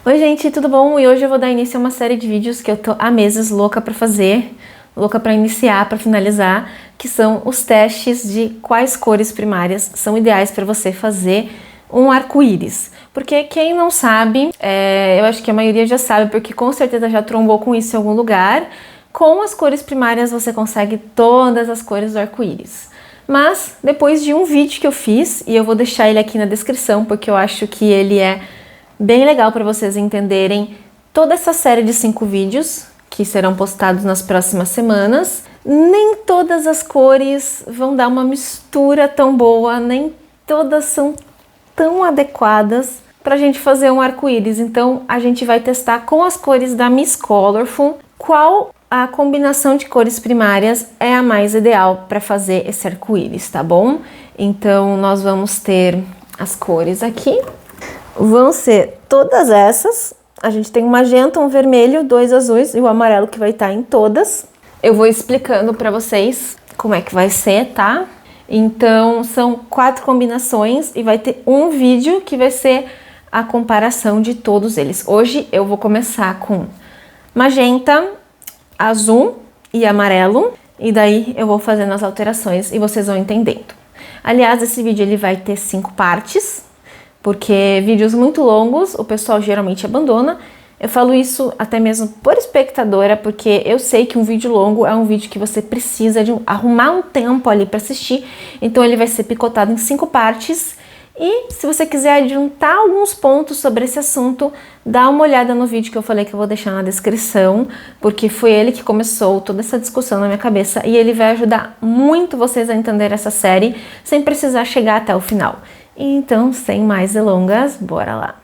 Oi gente, tudo bom? E hoje eu vou dar início a uma série de vídeos que eu tô há meses louca pra fazer, louca pra iniciar, pra finalizar, que são os testes de quais cores primárias são ideais para você fazer um arco-íris. Porque quem não sabe, eu acho que a maioria já sabe, porque com certeza já trombou com isso em algum lugar, com as cores primárias você consegue todas as cores do arco-íris. Mas depois de um vídeo que eu fiz, e eu vou deixar ele aqui na descrição, porque eu acho que ele é bem legal para vocês entenderem toda essa série de 5 vídeos que serão postados nas próximas semanas. Nem todas as cores vão dar uma mistura tão boa, nem todas são tão adequadas para a gente fazer um arco-íris. Então a gente vai testar com as cores da Miss Colorful qual a combinação de cores primárias é a mais ideal para fazer esse arco-íris, tá bom? Então nós vamos ter as cores aqui. Vão ser todas essas. A gente tem um magenta, um vermelho, 2 azuis e o amarelo que vai estar em todas. Eu vou explicando para vocês como é que vai ser, tá? Então, são 4 combinações e vai ter um vídeo que vai ser a comparação de todos eles. Hoje eu vou começar com magenta, azul e amarelo. E daí eu vou fazendo as alterações e vocês vão entendendo. Aliás, esse vídeo ele vai ter 5 partes. Porque vídeos muito longos o pessoal geralmente abandona. Eu falo isso até mesmo por espectadora, porque eu sei que um vídeo longo é um vídeo que você precisa de arrumar um tempo ali para assistir. Então ele vai ser picotado em 5 partes. E se você quiser adiantar alguns pontos sobre esse assunto, dá uma olhada no vídeo que eu falei que eu vou deixar na descrição, porque foi ele que começou toda essa discussão na minha cabeça e ele vai ajudar muito vocês a entender essa série sem precisar chegar até o final. Então, sem mais delongas, bora lá!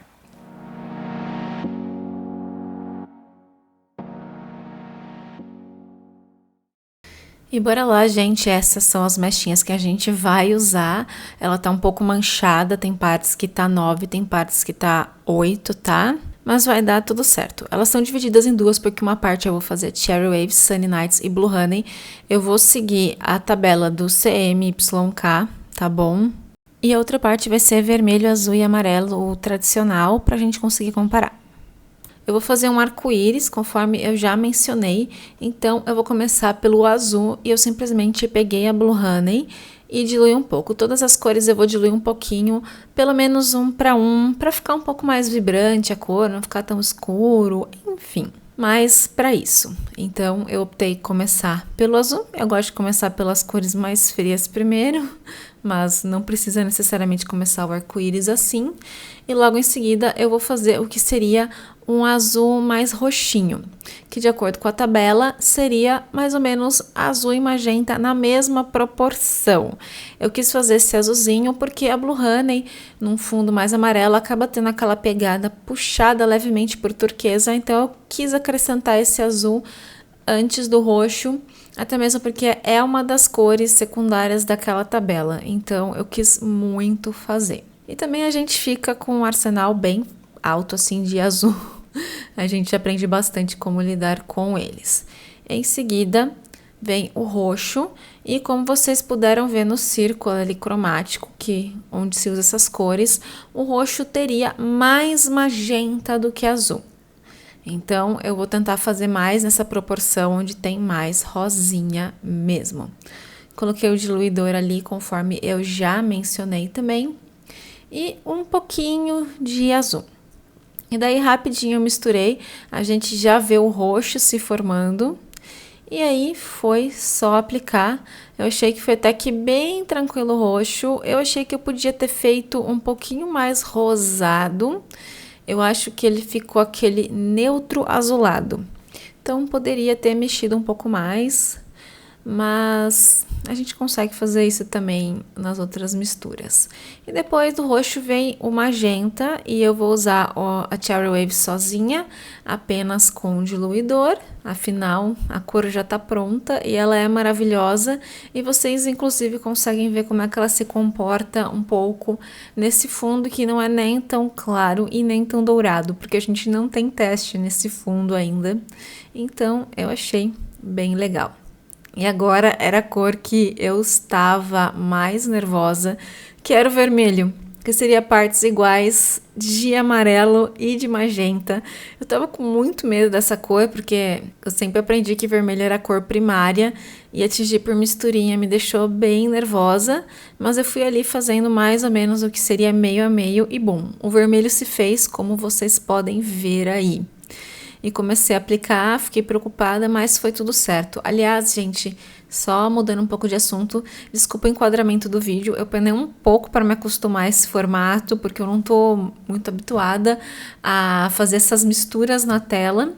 E bora lá, gente, essas são as mechinhas que a gente vai usar. Ela tá um pouco manchada, tem partes que tá 9, tem partes que tá 8, tá? Mas vai dar tudo certo. Elas são divididas em duas, porque uma parte eu vou fazer Cherry Waves, Sunny Nights e Blue Honey. Eu vou seguir a tabela do CMYK, tá bom? E a outra parte vai ser vermelho, azul e amarelo, o tradicional, pra gente conseguir comparar. Eu vou fazer um arco-íris, conforme eu já mencionei, então eu vou começar pelo azul e eu simplesmente peguei a Blue Honey e diluí um pouco. Todas as cores eu vou diluir um pouquinho, pelo menos 1 para ficar um pouco mais vibrante a cor, não ficar tão escuro, enfim. Mas para isso, então eu optei começar pelo azul. Eu gosto de começar pelas cores mais frias primeiro, mas não precisa necessariamente começar o arco-íris assim. E logo em seguida eu vou fazer o que seria um azul mais roxinho, que de acordo com a tabela seria mais ou menos azul e magenta na mesma proporção. Eu quis fazer esse azulzinho porque a Blue Honey, num fundo mais amarelo, acaba tendo aquela pegada puxada levemente por turquesa, então eu quis acrescentar esse azul antes do roxo, até mesmo porque é uma das cores secundárias daquela tabela, então eu quis muito fazer. E também a gente fica com um arsenal bem alto assim de azul. A gente aprende bastante como lidar com eles. Em seguida, vem o roxo e como vocês puderam ver no círculo ali cromático, onde se usa essas cores, o roxo teria mais magenta do que azul. Então, eu vou tentar fazer mais nessa proporção onde tem mais rosinha mesmo. Coloquei o diluidor ali, conforme eu já mencionei também, e um pouquinho de azul. E daí rapidinho eu misturei, a gente já vê o roxo se formando. E aí foi só aplicar. Eu achei que foi até que bem tranquilo o roxo. Eu achei que eu podia ter feito um pouquinho mais rosado. Eu acho que ele ficou aquele neutro azulado. Então poderia ter mexido um pouco mais, mas a gente consegue fazer isso também nas outras misturas. E depois do roxo vem o magenta e eu vou usar a Cherry Wave sozinha, apenas com diluidor. Afinal, a cor já tá pronta e ela é maravilhosa e vocês inclusive conseguem ver como é que ela se comporta um pouco nesse fundo que não é nem tão claro e nem tão dourado, porque a gente não tem teste nesse fundo ainda. Então, eu achei bem legal. E agora era a cor que eu estava mais nervosa, que era o vermelho. que seria partes iguais de amarelo e de magenta. Eu tava com muito medo dessa cor, porque eu sempre aprendi que vermelho era a cor primária e atingir por misturinha me deixou bem nervosa, mas eu fui ali fazendo mais ou menos o que seria meio a meio e bom, o vermelho se fez como vocês podem ver aí. E comecei a aplicar, fiquei preocupada, mas foi tudo certo. Aliás, gente, só mudando um pouco de assunto, desculpa o enquadramento do vídeo, eu penei um pouco para me acostumar a esse formato, porque eu não tô muito habituada a fazer essas misturas na tela,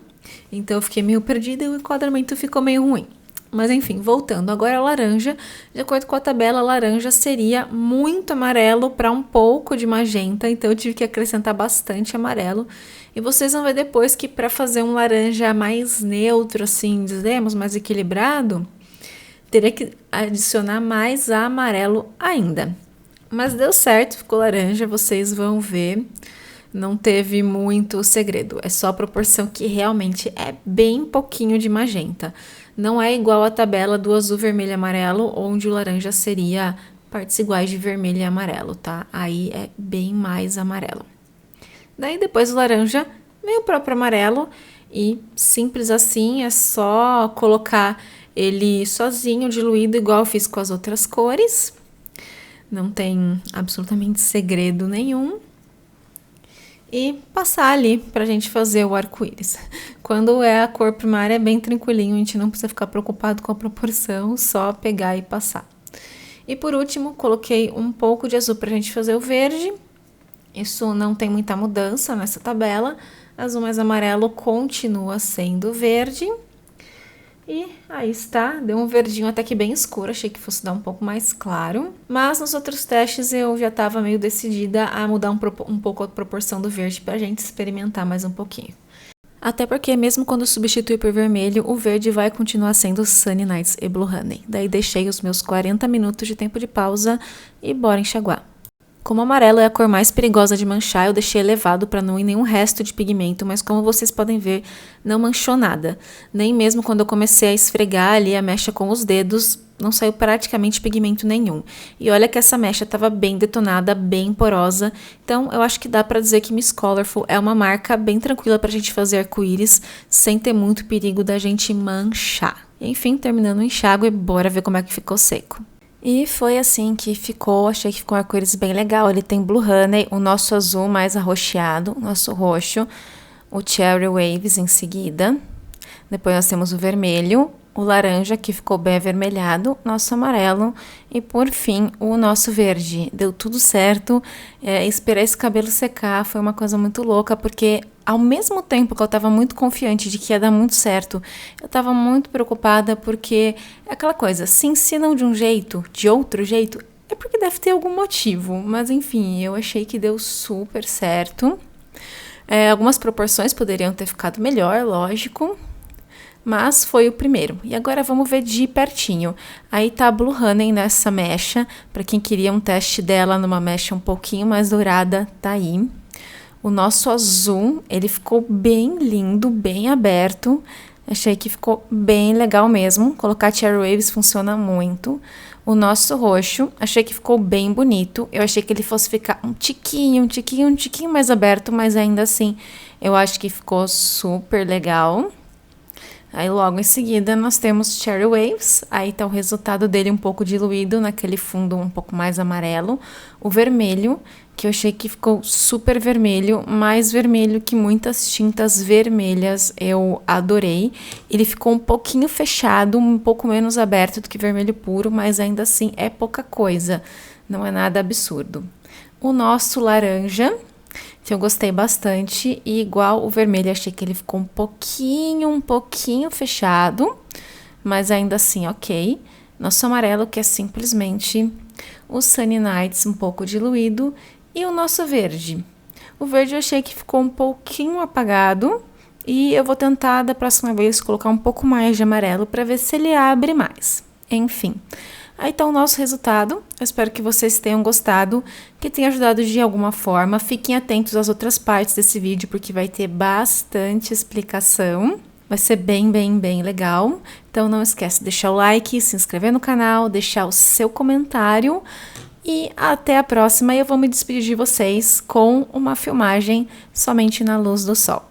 então eu fiquei meio perdida e o enquadramento ficou meio ruim. Mas enfim, voltando, agora a laranja, de acordo com a tabela, a laranja seria muito amarelo para um pouco de magenta, então eu tive que acrescentar bastante amarelo. E vocês vão ver depois que para fazer um laranja mais neutro, assim, dizemos, mais equilibrado, teria que adicionar mais amarelo ainda. Mas deu certo, ficou laranja, vocês vão ver. Não teve muito segredo, é só a proporção que realmente é bem pouquinho de magenta. Não é igual a tabela do azul, vermelho e amarelo, onde o laranja seria partes iguais de vermelho e amarelo, tá? Aí é bem mais amarelo. Daí depois o laranja vem o próprio amarelo e simples assim, é só colocar ele sozinho, diluído, igual eu fiz com as outras cores. Não tem absolutamente segredo nenhum. E passar ali pra gente fazer o arco-íris. Quando é a cor primária é bem tranquilinho, a gente não precisa ficar preocupado com a proporção, só pegar e passar. E por último, coloquei um pouco de azul pra gente fazer o verde. Isso não tem muita mudança nessa tabela. Azul mais amarelo continua sendo verde. E aí está, deu um verdinho até que bem escuro, achei que fosse dar um pouco mais claro. Mas nos outros testes eu já estava meio decidida a mudar um pouco a proporção do verde pra gente experimentar mais um pouquinho. Até porque mesmo quando substituir por vermelho, o verde vai continuar sendo Sunny Nights e Blue Honey. Daí deixei os meus 40 minutos de tempo de pausa e bora enxaguar. Como o amarelo é a cor mais perigosa de manchar, eu deixei elevado para não ir nenhum resto de pigmento, mas como vocês podem ver, não manchou nada. Nem mesmo quando eu comecei a esfregar ali a mecha com os dedos, não saiu praticamente pigmento nenhum. E olha que essa mecha estava bem detonada, bem porosa, então eu acho que dá para dizer que Miss Colorful é uma marca bem tranquila para a gente fazer arco-íris, sem ter muito perigo da gente manchar. Enfim, terminando o enxágue, bora ver como é que ficou seco. E foi assim que ficou, achei que ficou um arco-íris bem legal. Ele tem Blue Honey, o nosso azul mais arroxeado, o nosso roxo, o Cherry Waves em seguida. Depois nós temos o vermelho, o laranja que ficou bem avermelhado, nosso amarelo e por fim o nosso verde. Deu tudo certo, esperar esse cabelo secar foi uma coisa muito louca, porque ao mesmo tempo que eu estava muito confiante de que ia dar muito certo, eu estava muito preocupada porque é aquela coisa, se ensinam de um jeito, de outro jeito, é porque deve ter algum motivo, mas enfim, eu achei que deu super certo. Algumas proporções poderiam ter ficado melhor, lógico, mas foi o primeiro. E agora vamos ver de pertinho. Aí tá a Blue Honey nessa mecha, para quem queria um teste dela numa mecha um pouquinho mais dourada, tá aí. O nosso azul, ele ficou bem lindo, bem aberto. Achei que ficou bem legal mesmo. Colocar Cherry Waves funciona muito. O nosso roxo, achei que ficou bem bonito. Eu achei que ele fosse ficar um tiquinho mais aberto, mas ainda assim, eu acho que ficou super legal. Aí logo em seguida nós temos Cherry Waves, aí tá o resultado dele um pouco diluído naquele fundo um pouco mais amarelo. O vermelho, que eu achei que ficou super vermelho, mais vermelho que muitas tintas vermelhas, eu adorei. Ele ficou um pouquinho fechado, um pouco menos aberto do que vermelho puro, mas ainda assim é pouca coisa, não é nada absurdo. O nosso laranja, que eu gostei bastante, e igual o vermelho, achei que ele ficou um pouquinho fechado, mas ainda assim ok. Nosso amarelo, que é simplesmente o Sunny Nights um pouco diluído, e o nosso verde. O verde eu achei que ficou um pouquinho apagado, e eu vou tentar da próxima vez colocar um pouco mais de amarelo para ver se ele abre mais. Enfim. Aí tá o nosso resultado, eu espero que vocês tenham gostado, que tenha ajudado de alguma forma. Fiquem atentos às outras partes desse vídeo, porque vai ter bastante explicação. Vai ser bem legal. Então não esquece de deixar o like, se inscrever no canal, deixar o seu comentário. E até a próxima, eu vou me despedir de vocês com uma filmagem somente na luz do sol.